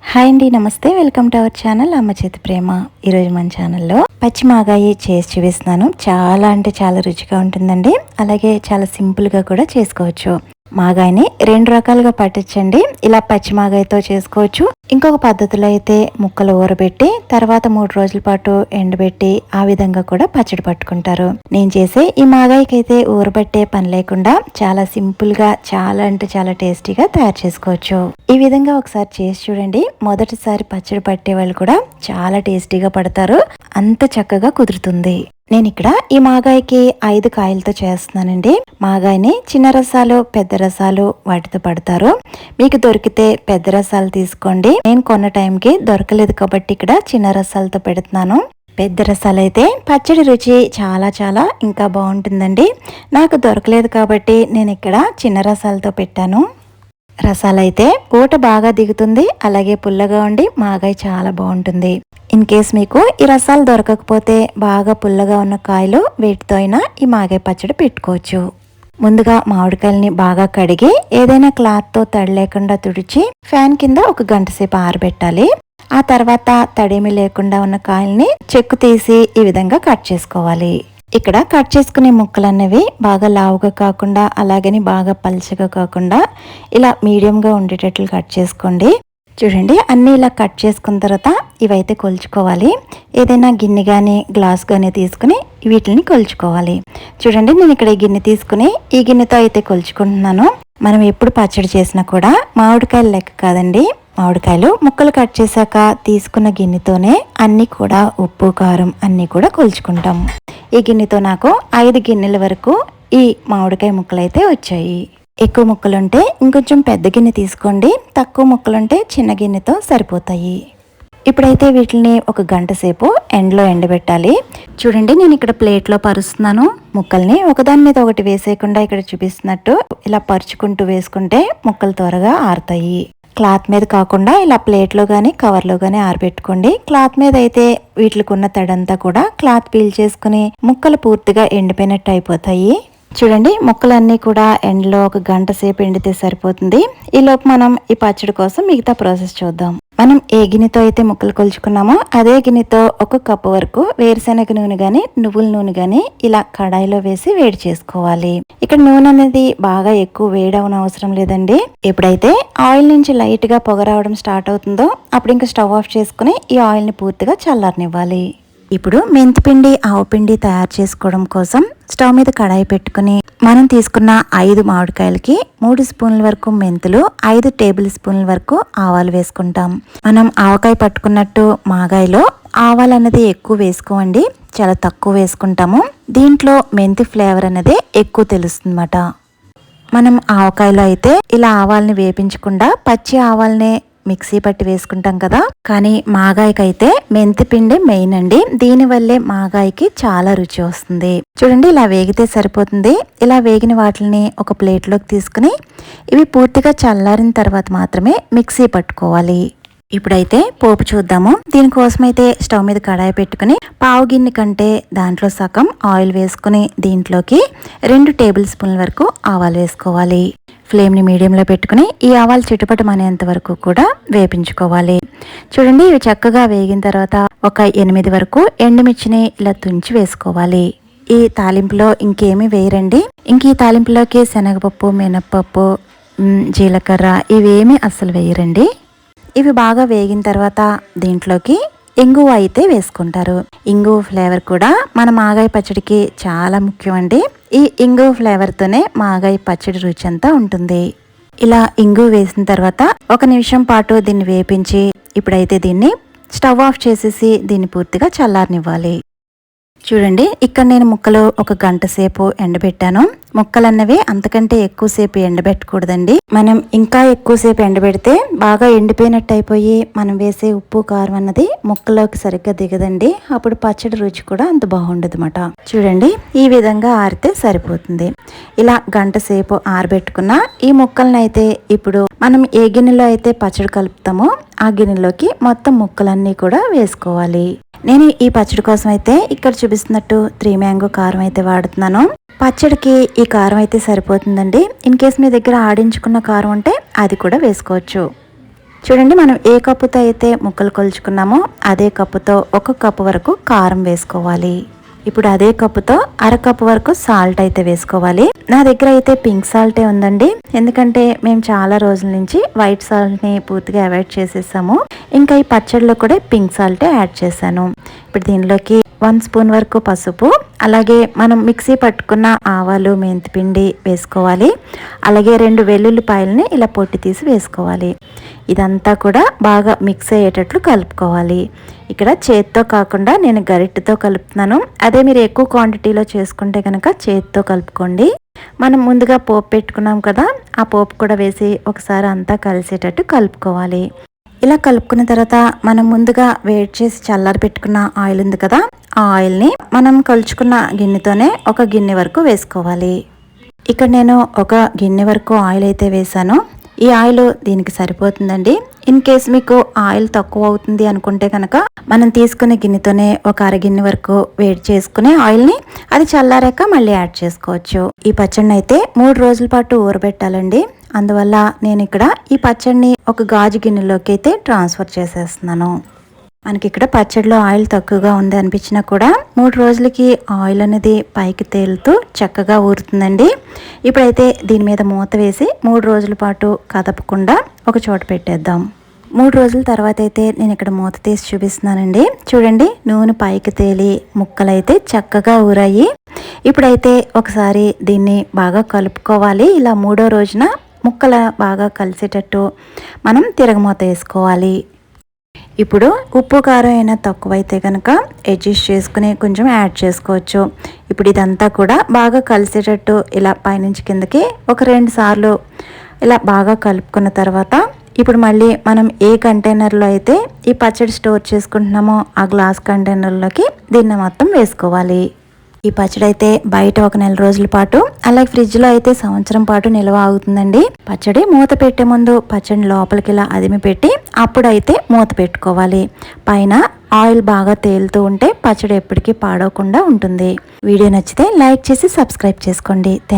Hi అండి, నమస్తే. Welcome to our channel అమ్మ చేతి ప్రేమ. ఈరోజు మన ఛానల్లో పచ్చి మాగాయి చేసి చూపిస్తున్నాను. చాలా అంటే చాలా రుచిగా ఉంటుందండి. అలాగే చాలా సింపుల్గా కూడా చేసుకోవచ్చు. మాగాయిని రెండు రకాలుగా పట్టించండి. ఇలా పచ్చి మాగాయితో చేసుకోవచ్చు. ఇంకొక పద్ధతిలో అయితే ముక్కలు ఊరబెట్టి తర్వాత 3 రోజుల పాటు ఎండబెట్టి ఆ విధంగా కూడా పచ్చడి పట్టుకుంటారు. నేను చేసే ఈ మాగాయికి అయితే ఊరబెట్టే పని లేకుండా చాలా సింపుల్ గా చాలా అంటే చాలా టేస్టీగా తయారు చేసుకోవచ్చు. ఈ విధంగా ఒకసారి చేసి చూడండి. మొదటిసారి పచ్చడి పట్టే వాళ్ళు కూడా చాలా టేస్టీగా పడతారు. అంత చక్కగా కుదురుతుంది. నేను ఇక్కడ ఈ మాగాయికి 5 కాయలతో చేస్తున్నానండి. మాగాయిని చిన్న రసాలు, పెద్ద రసాలు వాటితో పడతారు. మీకు దొరికితే పెద్ద రసాలు తీసుకోండి. నేను కొన్న టైంకి దొరకలేదు కాబట్టి ఇక్కడ చిన్న రసాలతో పెడుతున్నాను. పెద్ద రసాలు అయితే పచ్చడి రుచి చాలా చాలా ఇంకా బాగుంటుందండి. నాకు దొరకలేదు కాబట్టి నేను ఇక్కడ చిన్న రసాలతో పెట్టాను. రసాలైతే ఊట బాగా దిగుతుంది. అలాగే పుల్లగా ఉండి మాగాయి చాలా బాగుంటుంది. ఇన్ కేస్ మీకు ఈ రసాలు దొరకకపోతే బాగా పుల్లగా ఉన్న కాయలు వీటితో అయినా ఈ మాగాయి పచ్చడి పెట్టుకోవచ్చు. ముందుగా మామిడికాయలని బాగా కడిగి ఏదైనా క్లాత్తో తడి లేకుండా తుడిచి ఫ్యాన్ కింద 1 గంట సేపు ఆరబెట్టాలి. ఆ తర్వాత తడేమి లేకుండా ఉన్న కాయల్ని చెక్కు తీసి ఈ విధంగా కట్ చేసుకోవాలి. ఇక్కడ కట్ చేసుకునే ముక్కలన్నవి బాగా లావుగా కాకుండా అలాగని బాగా పల్చగా కాకుండా ఇలా మీడియంగా ఉండేటట్లు కట్ చేసుకోండి. చూడండి, అన్నీ ఇలా కట్ చేసుకున్న తర్వాత ఇవైతే కొలుచుకోవాలి. ఏదైనా గిన్నె కానీ గ్లాస్ కానీ తీసుకుని వీటిని కొలుచుకోవాలి. చూడండి, నేను ఇక్కడ ఈ గిన్నె తీసుకుని ఈ గిన్నెతో అయితే కొలుచుకుంటున్నాను. మనం ఎప్పుడు పచ్చడి చేసినా కూడా మామిడికాయలు లెక్క కాదండి. మామిడికాయలు ముక్కలు కట్ చేశాక తీసుకున్న గిన్నెతోనే అన్నీ కూడా ఉప్పు కారం అన్నీ కూడా కొలుచుకుంటాం. ఈ గిన్నెతో నాకు 5 గిన్నెల వరకు ఈ మామిడికాయ ముక్కలు అయితే వచ్చాయి. ఎక్కువ ముక్కలుంటే ఇంకొంచెం పెద్ద గిన్నె తీసుకోండి. తక్కువ ముక్కలుంటే చిన్న గిన్నెతో సరిపోతాయి. ఇప్పుడైతే వీటిని 1 గంట సేపు ఎండలో ఎండబెట్టాలి. చూడండి, నేను ఇక్కడ ప్లేట్లో పరుస్తున్నాను. ముక్కల్ని ఒకదాని మీద ఒకటి వేసేయకుండా ఇక్కడ చూపిస్తున్నట్టు ఇలా పరుచుకుంటూ వేసుకుంటే ముక్కలు త్వరగా ఆరుతాయి. క్లాత్ మీద కాకుండా ఇలా ప్లేట్లో కానీ కవర్లో కానీ ఆరబెట్టుకోండి. క్లాత్ మీద అయితే వీటికి ఉన్న తడంతా కూడా క్లాత్ పీల్ చేసుకుని ముక్కలు పూర్తిగా ఎండిపోయినట్టు అయిపోతాయి. చూడండి, ముక్కలన్నీ కూడా ఎండలో 1 గంట సేపు ఎండితే సరిపోతుంది. ఈలోపు మనం ఈ పచ్చడి కోసం మిగతా ప్రాసెస్ చూద్దాం. మనం ఏ గిన్నెతో అయితే ముక్కలు కొలుచుకున్నామో అదే గిన్నెతో 1 కప్పు వరకు వేరుశెనగ నూనె గాని నువ్వుల నూనె గాని ఇలా కడాయిలో వేసి వేడి చేసుకోవాలి. ఇక్కడ నూనె అనేది బాగా ఎక్కువ వేడవన అవసరం లేదండి. ఎప్పుడైతే ఆయిల్ నుంచి లైట్ గా పొగ రావడం స్టార్ట్ అవుతుందో అప్పుడు ఇంకా స్టవ్ ఆఫ్ చేసుకుని ఈ ఆయిల్ ని పూర్తిగా చల్లారనివ్వాలి. ఇప్పుడు మెంతిపిండి ఆవపిండి తయారు చేసుకోవడం కోసం స్టవ్ మీద కడాయి పెట్టుకుని మనం తీసుకున్న 5 మామిడికాయలకి 3 స్పూన్ల వరకు మెంతులు, 5 టేబుల్ స్పూన్ల వరకు ఆవాలు వేసుకుంటాం. మనం ఆవకాయ పట్టుకున్నట్టు మాగాయలో ఆవాలు అనేది ఎక్కువ వేసుకోండి, చాలా తక్కువ వేసుకుంటాము. దీంట్లో మెంతి ఫ్లేవర్ అనేది ఎక్కువ తెలుస్తుందన్నమాట. మనం ఆవకాయలో అయితే ఇలా ఆవాల్ని వేపించకుండా పచ్చి ఆవాల్ని మిక్సీ పట్టి వేసుకుంటాం కదా, కానీ మాగాయికి అయితే మెంతి పిండి మెయిన్ అండి. దీనివల్లే మాగాయికి చాలా రుచి వస్తుంది. చూడండి, ఇలా వేగితే సరిపోతుంది. ఇలా వేగిన వాటిని ఒక ప్లేట్లోకి తీసుకుని ఇవి పూర్తిగా చల్లారిన తర్వాత మాత్రమే మిక్సీ పట్టుకోవాలి. ఇప్పుడైతే పోపు చూద్దాము. దీనికోసం అయితే స్టవ్ మీద కడాయి పెట్టుకుని పావు గిన్నె కంటే దాంట్లో సగం ఆయిల్ వేసుకుని దీంట్లోకి 2 టేబుల్ స్పూన్ల వరకు ఆవాలు వేసుకోవాలి. ఫ్లేమ్ని మీడియంలో పెట్టుకుని ఈ ఆవాలు చిటపటమనేంత వరకు కూడా వేపించుకోవాలి. చూడండి, ఇవి చక్కగా వేగిన తర్వాత ఒక 8 వరకు ఎండుమిర్చిని ఇలా తుంచి వేసుకోవాలి. ఈ తాలింపులో ఇంకేమీ వేయరండి. ఇంక ఈ తాలింపులోకి శనగపప్పు, మినప్పప్పు, జీలకర్ర ఇవేమీ అస్సలు వేయరండి. ఇవి బాగా వేగిన తర్వాత దీంట్లోకి ఇంగువ అయితే వేసుకుంటారు. ఇంగువ ఫ్లేవర్ కూడా మన మాగాయి పచ్చడికి చాలా ముఖ్యం అండి. ఈ ఇంగువ ఫ్లేవర్తోనే మాగాయి పచ్చడి రుచి అంతా ఉంటుంది. ఇలా ఇంగువ వేసిన తర్వాత 1 నిమిషం పాటు దీన్ని వేపించి ఇప్పుడైతే దీన్ని స్టవ్ ఆఫ్ చేసేసి దీన్ని పూర్తిగా చల్లారనివ్వాలి. చూడండి, ఇక్కడ నేను ముక్కలు 1 గంట సేపు ఎండబెట్టాను. ముక్కలన్నవి అంతకంటే ఎక్కువసేపు ఎండబెట్టకూడదండి. మనం ఇంకా ఎక్కువసేపు ఎండబెడితే బాగా ఎండిపోయినట్టు అయిపోయి మనం వేసే ఉప్పు కారం అన్నది ముక్కలోకి సరిగ్గా దిగదండి. అప్పుడు పచ్చడి రుచి కూడా అంత బాగుండదు అన్నమాట. చూడండి, ఈ విధంగా ఆరితే సరిపోతుంది. ఇలా గంట సేపు ఆరబెట్టుకున్న ఈ ముక్కలను అయితే ఇప్పుడు మనం ఏ గిన్నెలో అయితే పచ్చడి కలుపుతామో ఆ గిన్నెలోకి మొత్తం ముక్కలన్నీ కూడా వేసుకోవాలి. నేను ఈ పచ్చడి కోసం అయితే ఇక్కడ చూపిస్తున్నట్టు 3 మ్యాంగో కారం అయితే వాడుతున్నాను. పచ్చడికి ఈ కారం అయితే సరిపోతుందండి. ఇన్ కేస్ మీ దగ్గర ఆడించుకున్న కారం ఉంటే అది కూడా వేసుకోవచ్చు. చూడండి, మనం ఏ కప్పుతో అయితే ముక్కలు కొలుచుకున్నామో అదే కప్పుతో 1 కప్పు వరకు కారం వేసుకోవాలి. ఇప్పుడు అదే కప్పుతో అరకప్పు వరకు సాల్ట్ అయితే వేసుకోవాలి. నా దగ్గర అయితే పింక్ సాల్టే ఉందండి, ఎందుకంటే మేము చాలా రోజుల నుంచి వైట్ సాల్ట్ని పూర్తిగా అవాయిడ్ చేసేసాము. ఇంకా ఈ పచ్చడిలో కూడా పింక్ సాల్టే యాడ్ చేశాను. ఇప్పుడు దీనిలోకి 1 స్పూన్ వరకు పసుపు, అలాగే మనం మిక్సీ పట్టుకున్న ఆవాలు, మెంతిపిండి వేసుకోవాలి. అలాగే 2 వెల్లుల్లిపాయలని ఇలా పొట్టి తీసి వేసుకోవాలి. ఇదంతా కూడా బాగా మిక్స్ అయ్యేటట్లు కలుపుకోవాలి. ఇక్కడ చేత్తో కాకుండా నేను గరిటెతో కలుపుతున్నాను. అదే మీరు ఎక్కువ క్వాంటిటీలో చేసుకుంటే కనుక చేత్తో కలుపుకోండి. మనం ముందుగా పోపు పెట్టుకున్నాం కదా, ఆ పోపు కూడా వేసి ఒకసారి అంతా కలిసేటట్టు కలుపుకోవాలి. ఇలా కలుపుకున్న తర్వాత మనం ముందుగా వేడి చేసి చల్లారి పెట్టుకున్న ఆయిల్ ఉంది కదా, ఆ ఆయిల్ని మనం కలుచుకున్న గిన్నెతోనే 1 గిన్నె వరకు వేసుకోవాలి. ఇక్కడ నేను 1 గిన్నె వరకు ఆయిల్ అయితే వేసాను. ఈ ఆయిల్ దీనికి సరిపోతుందండి. ఇన్ కేస్ మీకు ఆయిల్ తక్కువ అవుతుంది అనుకుంటే కనుక మనం తీసుకునే గిన్నెతోనే 1 అరగిన్నె వరకు వేడి చేసుకునే ఆయిల్ని అది చల్లారాక మళ్ళీ యాడ్ చేసుకోవచ్చు. ఈ పచ్చడిని అయితే 3 రోజుల పాటు ఊరబెట్టాలండి. అందువల్ల నేను ఇక్కడ ఈ పచ్చడిని ఒక గాజు గిన్నెలోకి అయితే ట్రాన్స్ఫర్ చేసేస్తున్నాను. మనకి ఇక్కడ పచ్చడిలో ఆయిల్ తక్కువగా ఉంది అనిపించినా కూడా 3 రోజులకి ఆయిల్ అనేది పైకి తేలుతూ చక్కగా ఊరుతుందండి. ఇప్పుడైతే దీని మీద మూత వేసి 3 రోజుల పాటు కదపకుండా ఒక చోట పెట్టేద్దాం. 3 రోజుల తర్వాత అయితే నేను ఇక్కడ మూత తీసి చూపిస్తున్నానండి. చూడండి, నూనె పైకి తేలి ముక్కలైతే చక్కగా ఊరాయి. ఇప్పుడైతే ఒకసారి దీన్ని బాగా కలుపుకోవాలి. ఇలా 3వ రోజున ముక్కల బాగా కలిసేటట్టు మనం తిరగమూత వేసుకోవాలి. ఇప్పుడు ఉప్పు కారం అయినా తక్కువైతే కనుక అడ్జస్ట్ చేసుకుని కొంచెం యాడ్ చేసుకోవచ్చు. ఇప్పుడు ఇదంతా కూడా బాగా కలిసేటట్టు ఇలా పైనుంచి కిందకి ఒక 2 సార్లు ఇలా బాగా కలుపుకున్న తర్వాత ఇప్పుడు మళ్ళీ మనం ఏ కంటైనర్లో అయితే ఈ పచ్చడి స్టోర్ చేసుకుంటున్నామో ఆ గ్లాస్ కంటైనర్లోకి దీన్ని మొత్తం వేసుకోవాలి. ఈ పచ్చడి అయితే బయట 1 నెల రోజుల పాటు, అలాగే ఫ్రిడ్జ్లో అయితే సంవత్సరం పాటు నిల్వ అవుతుందండి. పచ్చడి మూత పెట్టే ముందు పచ్చడిని లోపలికి ఇలా అదిమి పెట్టి అప్పుడైతే మూత పెట్టుకోవాలి. పైన ఆయిల్ బాగా తేలుతూ ఉంటే పచ్చడి ఎప్పటికీ పాడవకుండా ఉంటుంది. వీడియో నచ్చితే లైక్ చేసి సబ్స్క్రైబ్ చేసుకోండి. థ్యాంక్